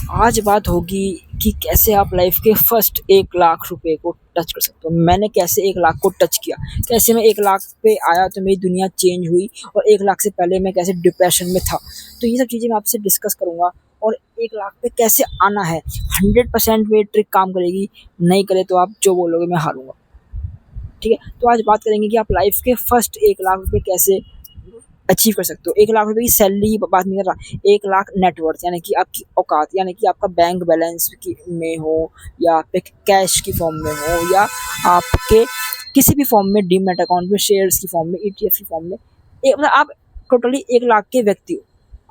आज बात होगी कि कैसे आप लाइफ के फर्स्ट 1 लाख रुपए को टच कर सकते हो। मैंने कैसे 1 लाख को टच किया, कैसे मैं 1 लाख पे आया तो मेरी दुनिया चेंज हुई, और 1 लाख से पहले मैं कैसे डिप्रेशन में था। तो ये सब चीज़ें मैं आपसे डिस्कस करूंगा। और 1 लाख पे कैसे आना है, 100% मेरी ट्रिक काम करेगी। नहीं करे तो आप जो बोलोगे मैं हारूंगा। ठीक है, तो आज बात करेंगे कि आप लाइफ के फर्स्ट 1 लाख रुपए कैसे अचीव कर सकते हो। 1 लाख रुपए की सैलरी की बात नहीं कर रहा, 1 लाख नेटवर्थ यानी कि आपकी औकात, यानी कि आपका बैंक बैलेंस की में हो, या आपके कैश की फॉर्म में हो, या आपके किसी भी फॉर्म में, डीमैट अकाउंट में, शेयर्स की फॉर्म में, ईटीएफ की फॉर्म में। मतलब आप टोटली 1 लाख के व्यक्ति हो।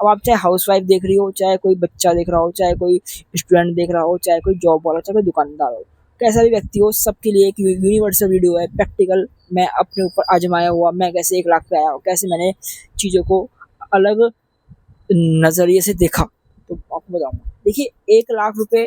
अब आप चाहे हाउस वाइफ देख रही हो, चाहे कोई बच्चा देख रहा हो, चाहे कोई स्टूडेंट देख रहा हो, चाहे कोई जॉब वाला, चाहे कोई दुकानदार हो, कैसा भी व्यक्ति हो, सबके लिए एक यूनिवर्सल वीडियो है, प्रैक्टिकल। मैं अपने ऊपर आजमाया हुआ, मैं कैसे 1 लाख पे आया हूँ, कैसे मैंने चीज़ों को अलग नज़रिए से देखा, तो आपको बताऊंगा। देखिए, 1 लाख रुपए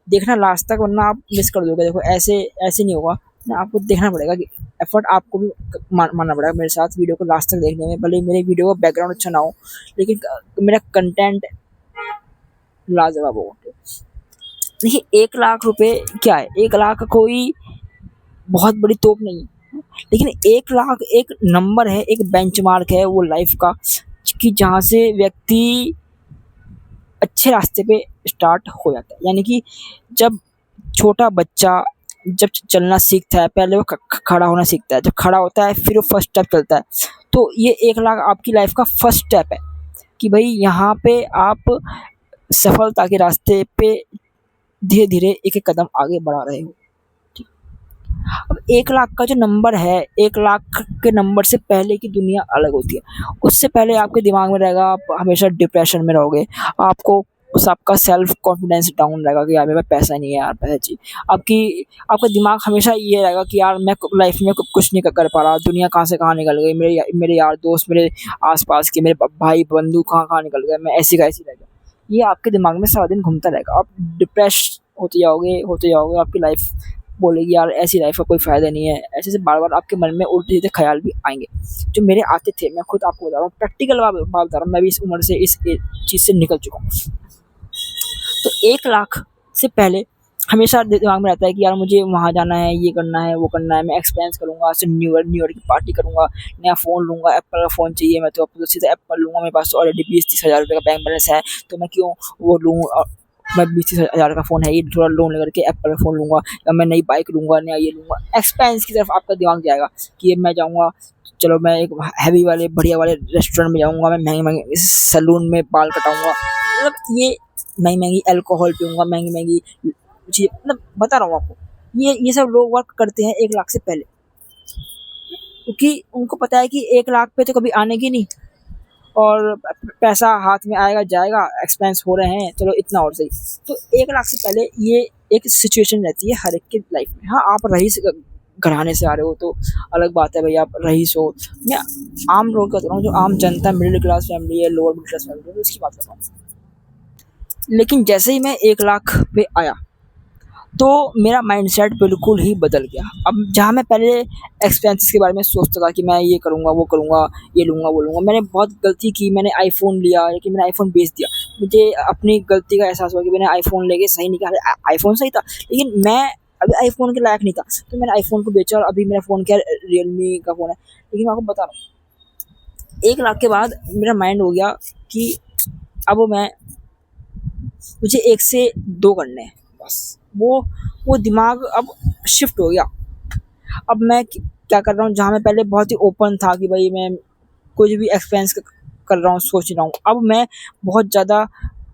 देखना लास्ट तक, वरना आप मिस कर दोगे। देखो, ऐसे ऐसे नहीं होगा ना, आपको देखना पड़ेगा कि एफर्ट आपको भी मानना पड़ेगा मेरे साथ वीडियो को लास्ट तक देखने में। भले मेरे वीडियो का बैकग्राउंड अच्छा ना हो, लेकिन मेरा कंटेंट लाजवाब होगा। देखिए, 1 लाख रुपए क्या है? 1 लाख कोई बहुत बड़ी तोप नहीं है, लेकिन 1 लाख एक नंबर है, एक बेंचमार्क है वो लाइफ का, कि जहाँ से व्यक्ति अच्छे रास्ते पे स्टार्ट हो जाता है। यानी कि जब छोटा बच्चा जब चलना सीखता है, पहले वो खड़ा होना सीखता है, जब खड़ा होता है फिर वो फर्स्ट स्टेप चलता है। तो ये 1 लाख आपकी लाइफ का फर्स्ट स्टेप है, कि भाई यहाँ पे आप सफलता के रास्ते पे धीरे धीरे एक एक कदम आगे बढ़ा रहे हो। अब 1 लाख का जो नंबर है, 1 लाख के नंबर से पहले की दुनिया अलग होती है। उससे पहले आपके दिमाग में रहेगा, आप हमेशा डिप्रेशन में रहोगे, आपको आपका सेल्फ कॉन्फिडेंस डाउन रहेगा कि यार मेरे पास पैसा नहीं है, यार पैसा चाहिए। आपका दिमाग हमेशा ये रहेगा कि यार मैं लाइफ में कुछ नहीं कर पा रहा, दुनिया कहाँ से कहाँ निकल गई, मेरे यार दोस्त, मेरे आसपास के मेरे भाई बंधु कहाँ कहाँ निकल गए, मैं ऐसी का ऐसी रह गया। ये आपके दिमाग में सारा दिन घूमता रहेगा, आप डिप्रेस होते जाओगे, आपकी लाइफ बोलेगी यार ऐसी लाइफ का कोई फ़ायदा नहीं है। ऐसे से बार बार आपके मन में उल्टे सीधे ख्याल भी आएंगे, जो मेरे आते थे। मैं खुद आपको बता रहा हूँ, प्रैक्टिकल बात बता रहा हूँ, मैं भी इस उम्र से इस चीज़ से निकल चुका हूँ। तो 1 लाख से पहले हमेशा दिमाग में रहता है कि यार मुझे वहाँ जाना है, ये करना है, वो करना है, मैं एक्सपेंस करूँगा, आज से न्यू ईयर की पार्टी करूँगा, नया फ़ोन लूँगा, एप्पल का फ़ोन चाहिए, मैं तो अब तो सीधा एप्पल लूँगा, मेरे पास तो ऑलरेडी 20-30 हज़ार रुपये का बैंक बैलेंस है, तो मैं क्यों वो लूँ। मैं 20-30 हज़ार का फ़ोन है, ये थोड़ा लोन लेकर के एप्पल का फ़ोन लूँगा, या मैं नई बाइक लूँगा, नया ये लूँगा। एक्सपेंस की तरफ आपका दिमाग जाएगा कि मैं जाऊँगा, चलो मैं एक हैवी वाले बढ़िया वाले रेस्टोरेंट में जाऊँगा, मैं महंगे सैलून में बाल कटाऊँगा, मतलब ये महंगी अल्कोहल पीऊँगा, महंगी चीज़, मतलब बता रहा हूँ आपको। ये सब लोग वर्क करते हैं 1 लाख से पहले, क्योंकि उनको पता है कि 1 लाख पे तो कभी आने की नहीं, और पैसा हाथ में आएगा जाएगा, एक्सपेंस हो रहे हैं, चलो इतना और सही। तो 1 लाख से पहले ये एक सिचुएशन रहती है हर एक की लाइफ में। हाँ, आप रईस घराने से आ रहे हो तो अलग बात है भाई, आप रईस हो। मैं आम लोग का कर रहा हूँ, जो आम जनता, मिडिल क्लास फैमिली है, लोअर मिडिल क्लास फैमिली है, उसकी बात कर रहा हूँ। लेकिन जैसे ही मैं 1 लाख पे आया, तो मेरा माइंडसेट बिल्कुल ही बदल गया। अब जहाँ मैं पहले एक्सपेंसेस के बारे में सोचता था कि मैं ये करूँगा, वो करूँगा, ये लूँगा, वो लूँगा, मैंने बहुत गलती की। मैंने आईफ़ोन लिया, लेकिन मैंने आईफ़ोन बेच दिया। मुझे अपनी गलती का एहसास हुआ कि मैंने आईफ़ोन लेके सही नहीं किया। आईफ़ोन सही था, लेकिन मैं अभी आईफ़ोन के लायक नहीं था, तो मैंने आईफ़ोन को बेचा, और अभी मेरा फ़ोन क्या है, रियलमी का फ़ोन है। लेकिन मैं आपको बता रहा हूँ, 1 लाख के बाद मेरा माइंड हो गया कि अब मुझे 1 से 2 करने हैं बस। वो दिमाग अब शिफ्ट हो गया। अब मैं क्या कर रहा हूँ, जहाँ मैं पहले बहुत ही ओपन था कि भाई मैं कुछ भी एक्सपेंस कर रहा हूँ, सोच रहा हूँ, अब मैं बहुत ज़्यादा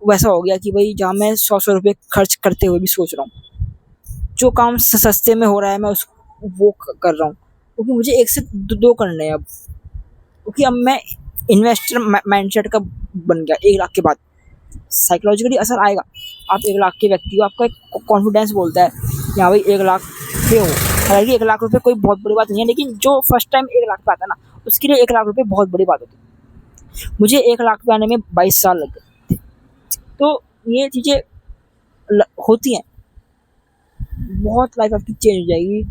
वैसा हो गया कि भाई जहाँ मैं 100 रुपये खर्च करते हुए भी सोच रहा हूँ। जो काम सस्ते में हो रहा है मैं वो कर रहा हूँ, क्योंकि मुझे 1 से 2 करने हैं अब। क्योंकि अब मैं इन्वेस्टर माइंडसेट का बन गया 1 लाख के बाद। साइकोलॉजिकली असर आएगा। आप 1 लाख के व्यक्ति हो, आपका एक कॉन्फिडेंस बोलता है कि हाँ भाई 1 लाख पे हो। हालांकि 1 लाख रुपये कोई बहुत बड़ी बात नहीं है, लेकिन जो फर्स्ट टाइम 1 लाख पे आता है ना, उसके लिए 1 लाख रुपये बहुत बड़ी बात होती है। मुझे 1 लाख पे आने में 22 साल लग गए थे। तो ये चीज़ें होती हैं, बहुत लाइफ आपकी चेंज हो जाएगी।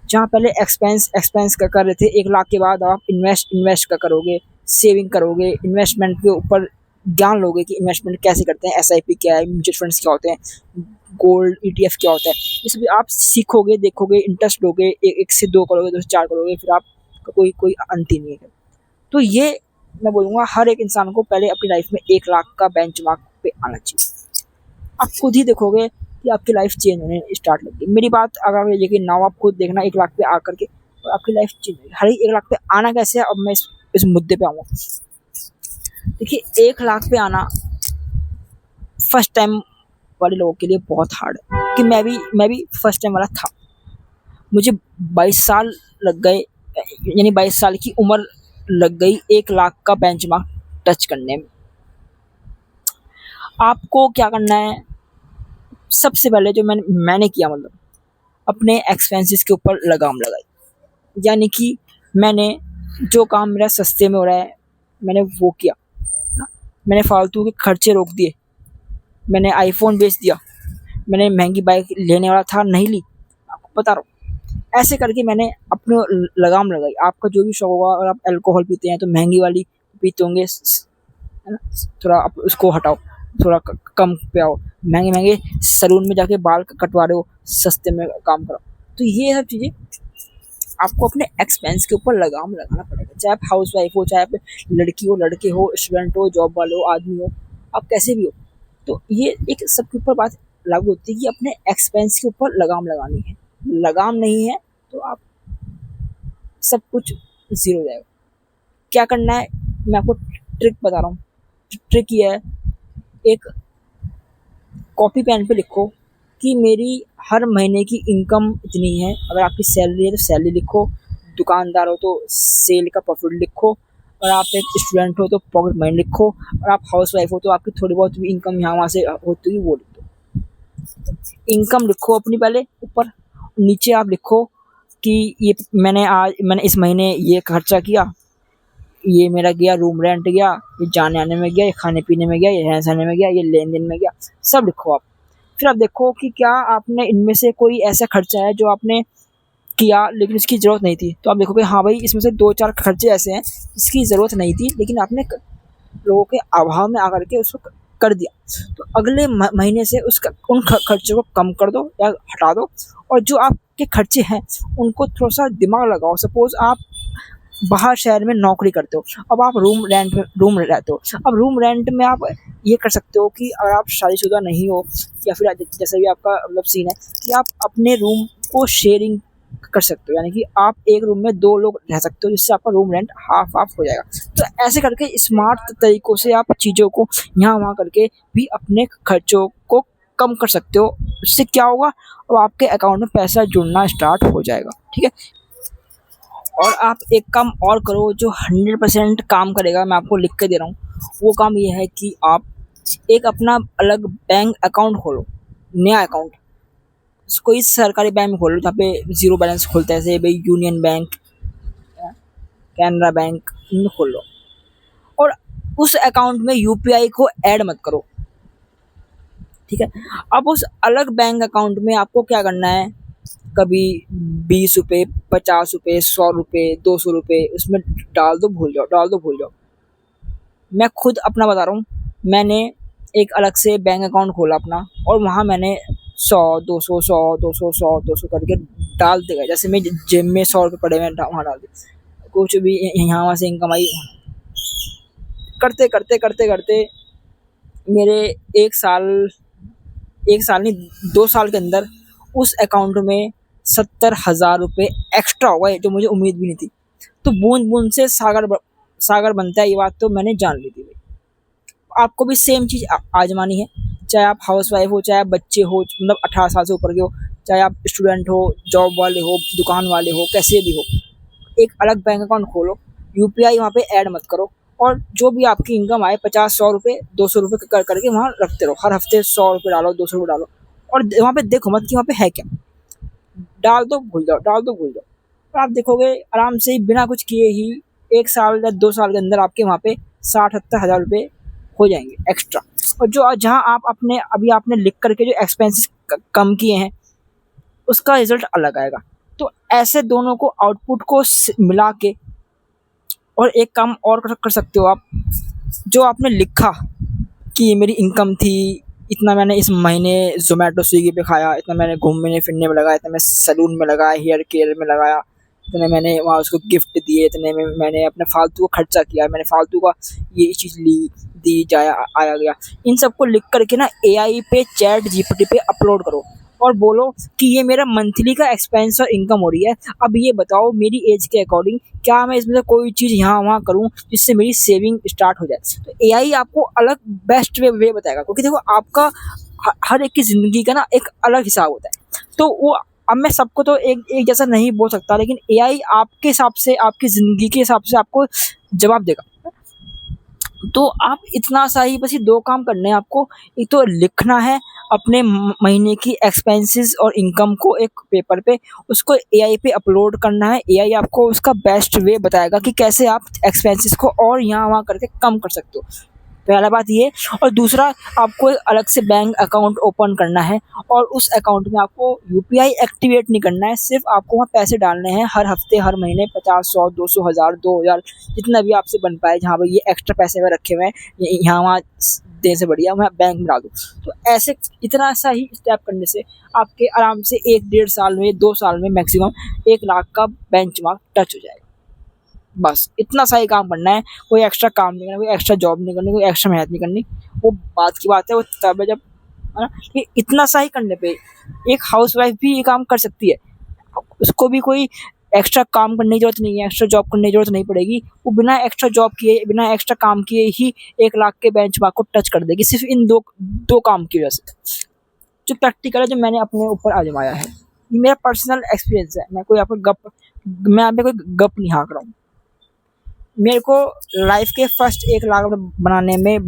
जहाँ पहले एक्सपेंस का कर रहे थे, 1 लाख के बाद आप इन्वेस्ट का करोगे, सेविंग करोगे, इन्वेस्टमेंट के ऊपर ज्ञान लोगे कि इन्वेस्टमेंट कैसे करते हैं, एसआईपी क्या है, म्यूचुअल फंड्स क्या होते हैं, गोल्ड ईटीएफ क्या होता है, ये सब आप सीखोगे, देखोगे, इंटरेस्ट लोगे, एक से दो करोगे, दो से चार करोगे, फिर आपका कोई कोई अंत ही नहीं है। तो ये मैं बोलूँगा हर एक इंसान को पहले अपनी लाइफ में 1 लाख का बेंचमार्क पे आना चाहिए। आप खुद ही देखोगे कि आपकी लाइफ चेंज होने स्टार्ट लगेगी। मेरी बात अगर यकीन ना हो, आप खुद देखना 1 लाख पे आकर के और आपकी लाइफ चेंज होगी। हर 1 लाख पे आना कैसे है, अब मैं इस मुद्दे पे आऊँगा। देखिए 1 लाख पे आना फर्स्ट टाइम वाले लोगों के लिए बहुत हार्ड है, कि मैं भी फर्स्ट टाइम वाला था। मुझे 22 साल लग गए, यानी 22 साल की उम्र लग गई 1 लाख का बेंचमार्क टच करने में। आपको क्या करना है, सबसे पहले जो मैंने किया, मतलब अपने एक्सपेंसेस के ऊपर लगाम लगाई। यानी कि मैंने जो काम मेरा सस्ते में हो रहा है मैंने वो किया ना। मैंने फालतू के खर्चे रोक दिए, मैंने आईफोन बेच दिया, मैंने महंगी बाइक लेने वाला था नहीं ली, आपको बता रहा हूँ। ऐसे करके मैंने अपने लगाम लगाई। आपका जो भी शौक होगा, अगर आप अल्कोहल पीते हैं तो महंगी वाली पीते होंगे, है ना, थोड़ा आप उसको हटाओ, थोड़ा कम पे आओ। महंगे महंगे सैलून में जाके बाल कटवा रहे हो, सस्ते में काम करो। तो ये सब चीज़ें आपको अपने एक्सपेंस के ऊपर लगाम लगाना पड़ेगा। चाहे आप हाउस वाइफ हो, चाहे आप लड़की हो, लड़के हो, स्टूडेंट हो, जॉब वाले हो, आदमी हो, आप कैसे भी हो। तो ये एक सबके ऊपर बात लागू होती है कि अपने एक्सपेंस के ऊपर लगाम लगानी है। लगाम नहीं है तो आप सब कुछ ज़ीरो हो जाएगा। क्या करना है, मैं आपको ट्रिक बता रहा हूँ। ट्रिक ये है, एक कॉपी पेन पे लिखो कि मेरी हर महीने की इनकम इतनी है। अगर आपकी सैलरी है तो सैलरी लिखो, दुकानदार हो तो सेल का प्रॉफिट लिखो, और आप एक स्टूडेंट हो तो पॉकेट मनी लिखो, और आप हाउस वाइफ हो तो आपकी थोड़ी बहुत भी इनकम यहाँ वहाँ से होती है वो लिख दो। इनकम लिखो अपनी पहले ऊपर, नीचे आप लिखो कि ये मैंने इस महीने ये खर्चा किया, ये मेरा गया रूम रेंट गया, ये जाने आने में गया, ये खाने पीने में गया, ये रहने सहने में गया, ये लेन देन में गया, सब लिखो आप। फिर आप देखो कि क्या आपने इनमें से कोई ऐसा खर्चा है जो आपने किया लेकिन इसकी ज़रूरत नहीं थी। तो आप देखोगे हाँ भाई, इसमें से 2-4 खर्चे ऐसे हैं इसकी ज़रूरत नहीं थी, लेकिन आपने लोगों के अभाव में आकर के उसको कर दिया। तो अगले महीने से उन खर्चों को कम कर दो या हटा दो, और जो आपके खर्चे हैं उनको थोड़ा सा दिमाग लगाओ। सपोज़ आप बाहर शहर में नौकरी करते हो, अब आप रूम रहते हो। अब रूम रेंट में आप ये कर सकते हो कि अगर आप शादीशुदा नहीं हो, या फिर जैसे भी आपका मतलब सीन है, कि आप अपने रूम को शेयरिंग कर सकते हो। यानी कि आप एक रूम में 2 लोग रह सकते हो, जिससे आपका रूम रेंट हाफ हाफ हो जाएगा। तो ऐसे करके स्मार्ट तरीक़ों से आप चीज़ों को यहाँ वहाँ करके भी अपने खर्चों को कम कर सकते हो। इससे क्या होगा, अब आपके अकाउंट में पैसा जुड़ना स्टार्ट हो जाएगा। ठीक है। और आप एक काम और करो जो 100% काम करेगा, मैं आपको लिख के दे रहा हूँ। वो काम ये है कि आप एक अपना अलग बैंक अकाउंट खोलो, नया अकाउंट। कोई सरकारी बैंक में खोलो जहाँ पे ज़ीरो बैलेंस खोलता है, जैसे भाई यूनियन बैंक, कैनरा बैंक, इनमें खोल लो। और उस अकाउंट में यूपीआई को ऐड मत करो। ठीक है। अब उस अलग बैंक अकाउंट में आपको क्या करना है, कभी 20 रुपये, 50 रुपये, 100 रुपये, 200 रुपये उसमें डाल दो, भूल जाओ। मैं खुद अपना बता रहा हूँ। मैंने एक अलग से बैंक अकाउंट खोला अपना, और वहाँ मैंने 100, 200, 100, 200, 100, 200 करके डालते गए। जैसे मेरी जेब में 100 रुपये पड़े, मैंने वहाँ डाल दिए। कुछ भी यहाँ वहाँ से इनकम आई, करते मेरे 1 साल नहीं, 2 साल के अंदर उस अकाउंट में 70,000 रुपये एक्स्ट्रा हो गए, जो मुझे उम्मीद भी नहीं थी। तो बूंद बूंद से सागर बनता है, ये बात तो मैंने जान ली थी भाई। आपको भी सेम चीज़ आजमानी है। चाहे आप हाउस वाइफ हो, चाहे आप बच्चे हो, मतलब 18 साल से ऊपर के हो, चाहे आप स्टूडेंट हो, जॉब वाले हो, दुकान वाले हो, कैसे भी हो, एक अलग बैंक अकाउंट खोलो। यूपीआई वहाँ पे ऐड मत करो, और जो भी आपकी इनकम आए 50, 100 रुपये, 200 रुपये करके वहाँ रखते रहो। हर हफ्ते 100 रुपये डालो, 200 रुपये डालो, और वहाँ पे देखो मत कि वहाँ पे है क्या। डाल दो, भूल जाओ। और आप देखोगे आराम से ही बिना कुछ किए ही 1 साल या 2 साल के अंदर आपके वहाँ पे 60-70 हज़ार रुपये हो जाएंगे एक्स्ट्रा। और जो जहाँ आप अभी आपने लिख करके जो एक्सपेंसेस कम किए हैं, उसका रिजल्ट अलग आएगा। तो ऐसे दोनों को आउटपुट को मिला के, और एक काम और कर सकते हो आप, जो आपने लिखा कि ये मेरी इनकम थी, इतना मैंने इस महीने ज़ोमैटो स्विगी पे खाया, इतना मैंने घूमने फिरने में लगाया, इतना मैं सैलून में लगाया, हेयर केयर में लगाया, इतने मैंने वहाँ उसको गिफ्ट दिए, इतने में मैंने अपने फालतू का खर्चा किया, मैंने फालतू का ये चीज़ ली, दी, जाया, आया गया। इन सबको लिख कर के ना एआई पे, चैट जीपीटी पे अपलोड करो और बोलो कि ये मेरा मंथली का एक्सपेंस और इनकम हो रही है। अब ये बताओ मेरी एज के अकॉर्डिंग क्या मैं इसमें से कोई चीज़ यहाँ वहाँ करूँ जिससे मेरी सेविंग स्टार्ट हो जाए। तो एआई आपको अलग बेस्ट वे बताएगा, क्योंकि देखो आपका हर एक की ज़िंदगी का ना एक अलग हिसाब होता है। तो वो, अब मैं सबको तो एक एक जैसा नहीं बोल सकता, लेकिन एआई आपके हिसाब से, आपकी ज़िंदगी के हिसाब से आपको जवाब देगा। तो आप इतना सा ही बस ये 2 काम करने हैं आपको। एक तो लिखना है अपने महीने की एक्सपेंसेस और इनकम को एक पेपर पे, उसको एआई पे अपलोड करना है। एआई आपको उसका बेस्ट वे बताएगा कि कैसे आप एक्सपेंसेस को और यहाँ वहाँ करके कम कर सकते हो। पहला बात ये। और दूसरा, आपको एक अलग से बैंक अकाउंट ओपन करना है और उस अकाउंट में आपको यूपीआई एक्टिवेट नहीं करना है, सिर्फ आपको वहाँ पैसे डालने हैं हर हफ्ते, हर महीने 50, 100, 200, 1000, 2000, जितना भी आपसे बन पाए, जहाँ पर ये एक्स्ट्रा पैसे में रखे हुए हैं, यहाँ वहाँ देने से बढ़िया मैं बैंक में डाल दूँ। तो ऐसे इतना सा ही स्टेप करने से आपके आराम से 1 डेढ़ साल में, 2 साल में मैक्सिमम 1 लाख का बेंचमार्क टच हो जाएगा। बस इतना सा ही काम करना है, कोई एक्स्ट्रा काम नहीं करना, कोई एक्स्ट्रा जॉब नहीं करनी, कोई एक्स्ट्रा मेहनत नहीं करनी। वो बात की बात है, वो तब है जब, है ना, कि इतना सा ही करने पे एक हाउसवाइफ भी ये काम कर सकती है। उसको भी कोई एक्स्ट्रा काम करने की ज़रूरत नहीं है, एक्स्ट्रा जॉब करने की ज़रूरत नहीं पड़ेगी। वो बिना एक्स्ट्रा जॉब किए, बिना एक्स्ट्रा काम किए ही 1 लाख के बेंचमार्क को टच कर देगी, सिर्फ़ इन 2 काम की वजह से। जो प्रैक्टिकल है, जो मैंने अपने ऊपर आज़माया है। ये मेरा पर्सनल एक्सपीरियंस है, मैं यहाँ पे कोई गप नहीं हाँक रहा हूँ। मेरे को लाइफ के फर्स्ट 1 लाख बनाने में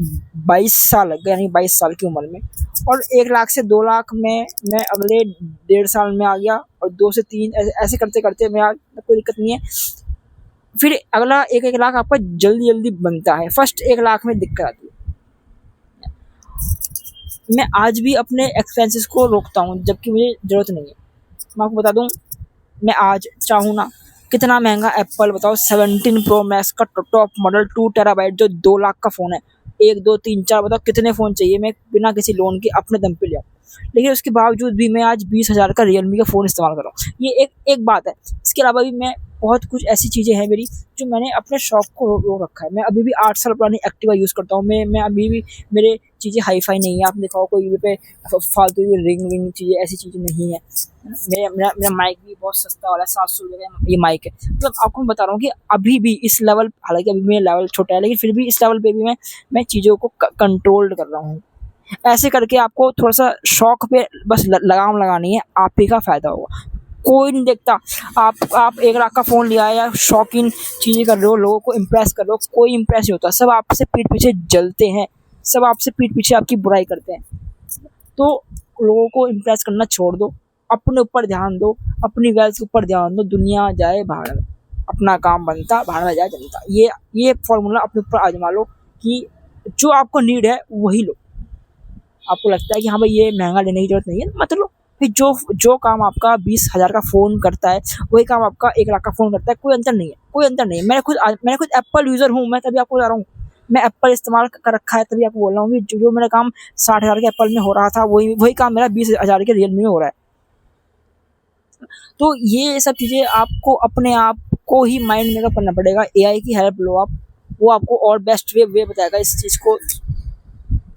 22 साल लग गए, यानी 22 साल की उम्र में। और 1 लाख से 2 लाख में मैं अगले 1.5 साल में आ गया, और 2 से 3 ऐसे करते करते मैं आज, कोई दिक्कत नहीं है। फिर अगला एक एक लाख आपका जल्दी जल्दी बनता है, फर्स्ट 1 लाख में दिक्कत आती है। मैं आज भी अपने एक्सपेंसेस को रोकता हूँ जबकि मुझे ज़रूरत नहीं है। मैं आपको बता दूँ, मैं आज चाहूँ ना, कितना महंगा एप्पल बताओ, 17 प्रो मैक्स का टॉप मॉडल 2 टेराबाइट जो 2 लाख का फ़ोन है, 1 2 3 4 बताओ कितने फ़ोन चाहिए मैं बिना किसी लोन के अपने दम पे ले आऊँ। लेकिन उसके बावजूद भी मैं आज 20,000 का रियलमी का फ़ोन इस्तेमाल कर रहा हूँ। ये एक बात है। इसके अलावा भी मैं बहुत कुछ ऐसी चीज़ें हैं मेरी, जो मैंने अपने शौक को रोक रखा है। मैं अभी भी 8 साल पुरानी एक्टिवा यूज़ करता हूँ। मैं अभी भी, मेरे चीज़ें हाई-फाई नहीं है। आपने देखा होगा कोई पे फालतू की रिंग विंग चीज़ें, ऐसी चीज़ें नहीं है। मेरा माइक भी बहुत सस्ता वाला है, 700 का ये माइक है। मतलब आपको मैं बता रहा हूँ कि अभी भी इस लेवल, हालाँकि अभी मेरा लेवल छोटा है, लेकिन फिर भी इस लेवल पे भी मैं चीज़ों को कंट्रोल्ड कर रहा हूँ। ऐसे करके आपको थोड़ा-सा शौक पे बस लगाम लगानी है, आप ही का फ़ायदा होगा। कोई नहीं देखता आप 1 लाख का फ़ोन लिया है या शौकीन चीज़ें कर रहे हो, लोगों को इम्प्रेस कर रहे हो, कोई इम्प्रेस नहीं होता। सब आपसे पीठ पीछे जलते हैं, सब आपसे पीठ पीछे आपकी बुराई करते हैं। तो लोगों को इम्प्रेस करना छोड़ दो, अपने ऊपर ध्यान दो, अपनी वेल्थ के ऊपर ध्यान दो, दुनिया जाए भाड़ में, अपना काम बनता, भाड़ में जाए जनता। ये फ़ॉर्मूला अपने ऊपर आज़मा लो कि जो आपको नीड है वही लो। आपको लगता है कि हाँ भाई ये महँगा लेने की ज़रूरत नहीं है, मत लो। फिर जो काम आपका 20,000 का फ़ोन करता है, वही काम आपका 1 लाख का फ़ोन करता है, कोई अंतर नहीं है, कोई अंतर नहीं है। मैंने खुद एप्पल यूज़र हूँ, मैं तभी आपको बता रहा हूँ। मैं एप्पल इस्तेमाल कर रखा है, तभी आपको बोल रहा हूँ कि जो मेरा काम 60,000 के एप्पल में हो रहा था, वही काम मेरा 20,000 के रियलमी में हो रहा है। तो ये सब चीज़ें आपको अपने आप को ही माइंड मेकअप करना पड़ेगा। एआई की हेल्प लो आप, वो आपको और बेस्ट वे बताएगा इस चीज़ को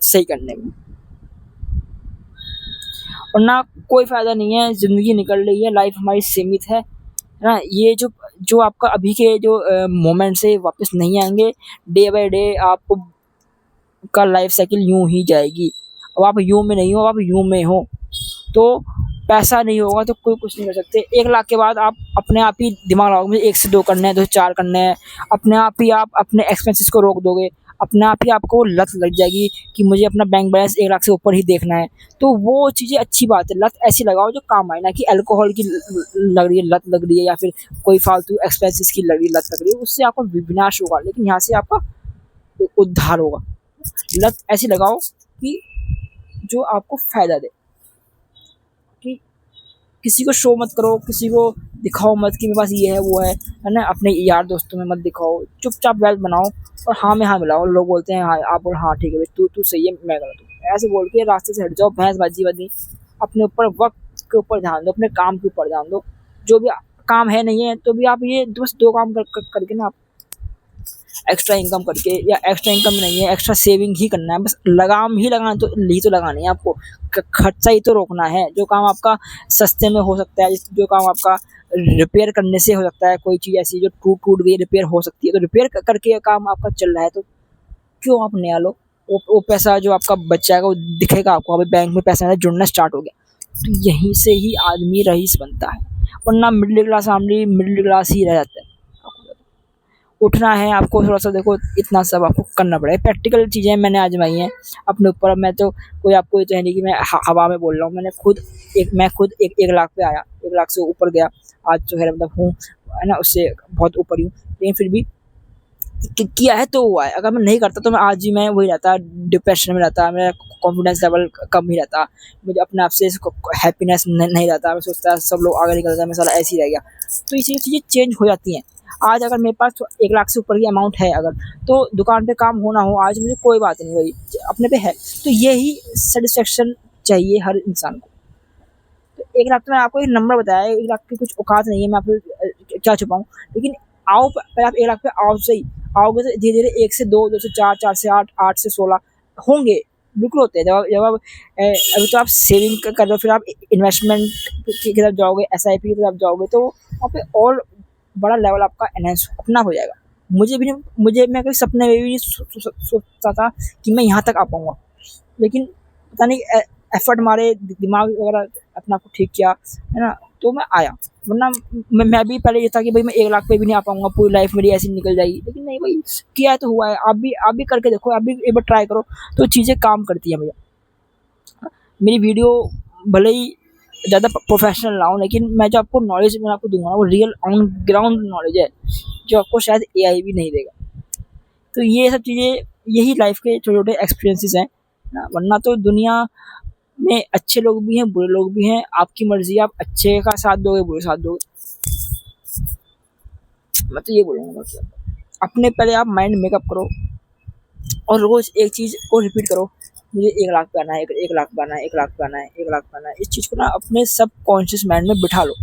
सही करने में। वरना कोई फ़ायदा नहीं है, ज़िंदगी निकल रही है, लाइफ हमारी सीमित है ना? ये जो जो आपका अभी के जो मोमेंट्स है वापस नहीं आएँगे। डे बाय डे आपको का लाइफ साइकिल यूँ ही जाएगी। अब आप यूँ में नहीं हो, आप यूँ में हो। तो पैसा नहीं होगा तो कोई कुछ नहीं कर सकते। 1 लाख के बाद आप अपने आप ही दिमाग लगाओगे मुझे 1 से 2 करने हैं, 2 से 4 करने हैं। अपने आप ही आप अपने एक्सपेंसेस को रोक दोगे। अपने आप ही आपको लत लग जाएगी कि मुझे अपना बैंक बैलेंस 1 लाख से ऊपर ही देखना है। तो वो चीज़ें अच्छी बात है, लत ऐसी लगाओ जो काम आए, ना कि अल्कोहल की लग रही है, लत लग रही है, या फिर कोई फालतू एक्सपेंसेस की लग रही है, लत लग रही है। उससे आपका विनाश होगा, लेकिन यहाँ से आपका उद्धार होगा। लत ऐसी लगाओ कि जो आपको फ़ायदा दे, कि किसी को शो मत करो, किसी को दिखाओ मत कि मेरे पास ये है वो है ना। अपने यार दोस्तों में मत दिखाओ, चुपचाप वेल्थ बनाओ और हाँ में हाँ मिलाओ। लोग बोलते हैं हाँ, आप बोल हाँ ठीक है भाई, तू तू सही है मैं गलत हूँ, ऐसे बोल के रास्ते से हट जाओ। भैंसबाजी वाली अपने ऊपर, वक्त के ऊपर ध्यान दो, अपने काम के ऊपर ध्यान दो। जो भी काम है नहीं है तो भी आप ये बस दो काम करके ना, आप एक्स्ट्रा इनकम करके, या एक्स्ट्रा इनकम नहीं है, एक्स्ट्रा सेविंग ही करना है, बस लगाम ही लगाना, तो ही तो लगानी है आपको, खर्चा ही तो रोकना है। जो काम आपका सस्ते में हो सकता है, जो काम आपका रिपेयर करने से हो सकता है, कोई चीज़ ऐसी जो टूट टूट गई रिपेयर हो सकती है, तो रिपेयर करके काम आपका चल रहा है, तो क्यों आप नया लो। वो पैसा जो आपका बच जाएगा वो दिखेगा आपको, अभी बैंक में पैसा जुड़ना स्टार्ट हो गया, तो यहीं से ही आदमी रईस बनता है, वरना middle class family middle class ही रह जाता है। उठना है आपको थोड़ा सा, देखो इतना सब आपको करना पड़ेगा। प्रैक्टिकल चीज़ें मैंने आजमाई हैं अपने ऊपर। मैं तो कोई आपको ये तो है नहीं कि मैं हवा में बोल रहा हूँ। मैं खुद एक लाख पे आया, 1 लाख से ऊपर गया। आज जो है मतलब हूँ, है ना, उससे बहुत ऊपर हूँ, लेकिन फिर भी किया है तो हुआ है। अगर मैं नहीं करता तो मैं आज ही मैं वही रहता, डिप्रेशन में रहता, मेरा कॉन्फिडेंस लेवल कम ही रहता, मुझे अपने आप से हैप्पीनेस नहीं रहता। मैं सोचता सब लोग आगे निकल गए, मैं साला ऐसे ही रह गया। तो इसी चीज़ें चेंज हो जाती हैं। आज अगर मेरे पास 1 लाख से ऊपर की अमाउंट है अगर, तो दुकान पे काम होना हो आज, मुझे कोई बात नहीं भाई, अपने पे है। तो यही सेटिस्फेक्शन चाहिए हर इंसान को। तो 1 लाख तो मैंने आपको एक नंबर बताया है, 1 लाख की कुछ औकात नहीं है, मैं आपको क्या छुपाऊँ। लेकिन आओ पहले आप 1 लाख पे आओ सही, आओगे तो धीरे धीरे 1 से 2, 2 से 4, 4 से 8, 8 से 16 होंगे, बिल्कुल होते हैं। जब आप अभी तो आप सेविंग कर रहे हो, फिर आप इन्वेस्टमेंट की तरफ जाओगे, SIP की तरफ जाओगे, तो वहाँ पे और बड़ा लेवल आपका एनहेंस अपना हो जाएगा। मैं कभी सपने में भी नहीं सोचता था कि मैं यहाँ तक आ पाऊँगा, लेकिन पता नहीं एफर्ट मारे, दिमाग वगैरह अपना को ठीक किया, है ना, तो मैं आया। वरना मैं भी पहले ये था कि भाई मैं 1 लाख पे भी नहीं आ पाऊंगा, पूरी लाइफ मेरी ऐसी निकल जाएगी। लेकिन नहीं भाई, किया है तो हुआ है। आप भी करके देखो, आप भी एक बार ट्राई करो, तो चीज़ें काम करती हैं भैया। मेरी वीडियो भले ही ज़्यादा प्रोफेशनल ना हो, लेकिन मैं जो आपको नॉलेज मैं आपको दूंगा वो रियल ऑन ग्राउंड नॉलेज है, जो आपको शायद AI भी नहीं देगा। तो ये सब चीज़ें, यही लाइफ के छोटे छोटे एक्सपीरियंसेस हैं ना। वरना तो दुनिया में अच्छे लोग भी हैं, बुरे लोग भी हैं, आपकी मर्जी, आप अच्छे का साथ दोगे, बुरे साथ दोगे। मैं तो ये बोलूँगा कि अपने पहले आप माइंड मेकअप करो और रोज़ एक चीज़ को रिपीट करो, मुझे 1 लाख पे आना है, 1 लाख पे आना है, 1 लाख पे आना है, 1 लाख पे आना है। इस चीज़ को ना अपने सब कॉन्शियस माइंड में बिठा लो।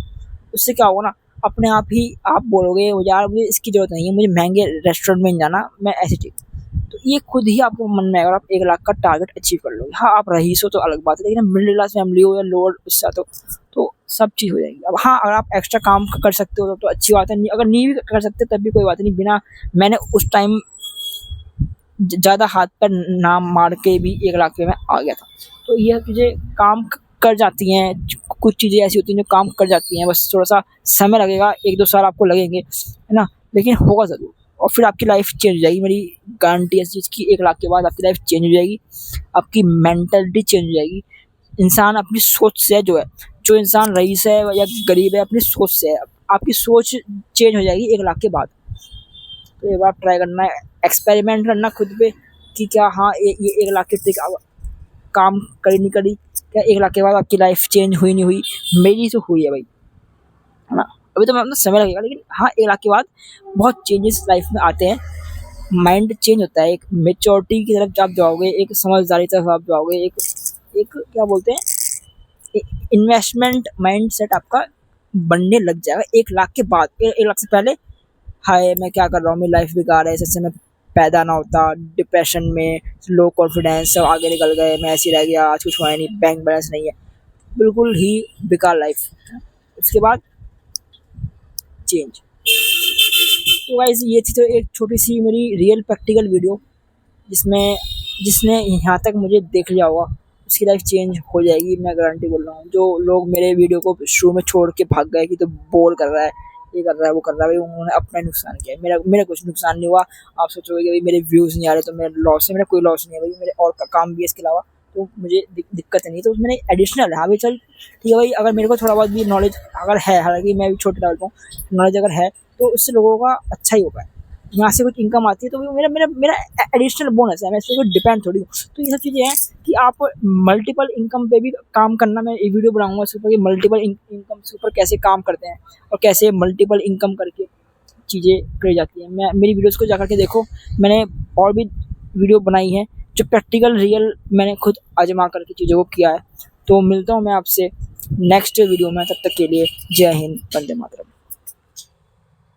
उससे क्या होगा ना, अपने आप ही आप बोलोगे यार मुझे इसकी ज़रूरत नहीं है, मुझे महंगे रेस्टोरेंट में नहीं जाना, मैं ऐसी चीज़। तो ये खुद ही आपको मन में आएगा, आप 1 लाख का टारगेट अचीव कर लोगे। हाँ, आप रईस हो तो अलग बात है, लेकिन मिडिल क्लास फैमिली हो या लोअर, उससे तो सब चीज़ हो जाएगी। अब हाँ, अगर आप एक्स्ट्रा काम कर सकते हो तो अच्छी बात है, अगर नहीं भी कर सकते तब भी कोई बात नहीं। बिना मैंने उस टाइम ज़्यादा हाथ पर ना मार के भी 1 लाख पे मैं आ गया था। तो ये चीज़ें काम कर जाती हैं, कुछ चीज़ें ऐसी होती हैं जो काम कर जाती हैं, बस थोड़ा सा समय लगेगा, 1-2 साल आपको लगेंगे, है ना, लेकिन होगा ज़रूर। और फिर आपकी लाइफ चेंज हो जाएगी, मेरी गारंटी है इस चीज़ की। 1 लाख के बाद आपकी लाइफ चेंज हो जाएगी, आपकी मेंटालिटी चेंज हो जाएगी। इंसान अपनी सोच से जो है, जो इंसान रईस है या गरीब है, अपनी सोच से है, आपकी सोच चेंज हो जाएगी 1 लाख के बाद। तो एक बार ट्राई करना है, एक्सपेरिमेंट करना खुद पे कि क्या हाँ ये 1 लाख की ट्रिक काम करी नहीं करी, क्या 1 लाख के बाद आपकी लाइफ चेंज हुई नहीं हुई। मेरी तो हुई है भाई, है ना। अभी तो मतलब समय लगेगा, लेकिन हाँ 1 लाख के बाद बहुत चेंजेस लाइफ में आते हैं। माइंड चेंज होता है, एक मेच्योरिटी की तरफ आप जाओगे, एक समझदारी की तरफ आप जाओगे, एक क्या बोलते हैं, इन्वेस्टमेंट माइंड सेट आपका बनने लग जाएगा 1 लाख के बाद। 1 लाख से पहले हाय मैं क्या कर रहा हूँ, मेरी लाइफ बेकार है, इससे मैं पैदा ना होता, डिप्रेशन में, लो कॉन्फिडेंस, सब आगे निकल गए, मैं ऐसे रह गया, आज कुछ हुआ नहीं, बैंक बैलेंस नहीं है, बिल्कुल ही बेकार लाइफ। उसके बाद चेंज। तो गाइस ये थी तो एक छोटी सी मेरी रियल प्रैक्टिकल वीडियो, जिसमें जिसने यहाँ तक मुझे देख लिया होगा उसकी लाइफ चेंज हो जाएगी, मैं गारंटी बोल रहा हूँ। जो लोग मेरे वीडियो को शुरू में छोड़ के भाग गए कि तो बोर कर रहा है, ये कर रहा है, वो कर रहा है, उन्होंने अपना नुकसान किया है। मेरा कुछ नुकसान नहीं हुआ। आप सोचोगे कि भाई मेरे व्यूज़ नहीं आ रहे तो मेरा लॉस है, मेरा कोई लॉस नहीं है भाई, मेरे और काम भी है इसके अलावा, तो मुझे दिक्कत नहीं है। तो उसमें एडिशनल है, हाँ भाई चल ठीक है भाई, अगर मेरे को थोड़ा बहुत भी नॉलेज अगर है, हालांकि मैं भी छोटे लेवल पर हूँ, नॉलेज अगर है तो उससे लोगों का अच्छा ही होगा। यहाँ से कुछ इनकम आती है तो वो मेरा मेरा मेरा एडिशनल बोनस है, मैं इस पर डिपेंड थोड़ी हूँ। तो ये सब चीज़ें हैं कि आप मल्टीपल इनकम पे भी काम करना, मैं एक वीडियो बनाऊंगा इसके ऊपर कि मल्टीपल इनकम के ऊपर कैसे काम करते हैं और कैसे मल्टीपल इनकम करके चीज़ें करी जाती हैं। मैं मेरी वीडियोस को जा करके देखो, मैंने और भी वीडियो बनाई है जो प्रैक्टिकल रियल मैंने खुद आजमा करके चीज़ों को किया है। तो मिलता हूँ मैं आपसे नेक्स्ट वीडियो में, तब तक के लिए जय हिंद, वंदे मातरम।